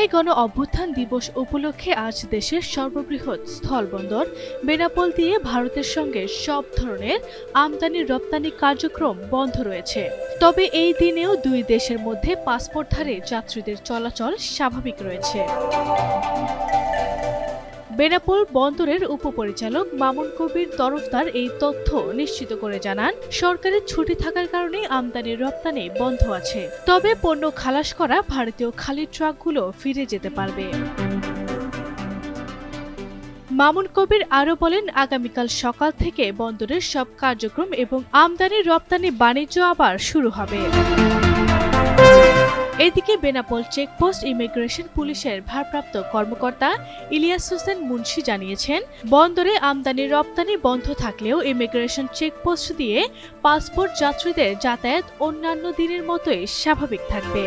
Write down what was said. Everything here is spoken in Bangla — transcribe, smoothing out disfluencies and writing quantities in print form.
জুলাই গণ অভ্যুত্থান দিবস উপলক্ষে আজ দেশের সর্ববৃহৎ স্থলবন্দর বেনাপোল দিয়ে ভারতের সঙ্গে সব ধরনের আমদানি রপ্তানি কার্যক্রম বন্ধ রয়েছে। তবে এই দিনেও দুই দেশের মধ্যে পাসপোর্টধারী যাত্রীদের চলাচল স্বাভাবিক রয়েছে। বেনাপোল বন্দরের উপপরিচালক মামুন কবির তরফদার এই তথ্য নিশ্চিত করে জানান, সরকারের ছুটি থাকার কারণে আমদানি রপ্তানি বন্ধ আছে। তবে পণ্য খালাস করা ভারতীয় খালি ট্রাকগুলো ফিরে যেতে পারবে। মামুন কবির আরও বলেন, আগামীকাল সকাল থেকে বন্দরের সব কার্যক্রম এবং আমদানি রপ্তানি বাণিজ্য আবার শুরু হবে। এদিকে বেনাপোল চেকপোস্ট ইমিগ্রেশন পুলিশের ভারপ্রাপ্ত কর্মকর্তা ইলিয়াস হোসেন মুন্সি জানিয়েছেন, বন্দরে আমদানি রপ্তানি বন্ধ থাকলেও ইমিগ্রেশন চেকপোস্ট দিয়ে পাসপোর্ট যাত্রীদের যাতায়াত অন্যান্য দিনের মতোই স্বাভাবিক থাকবে।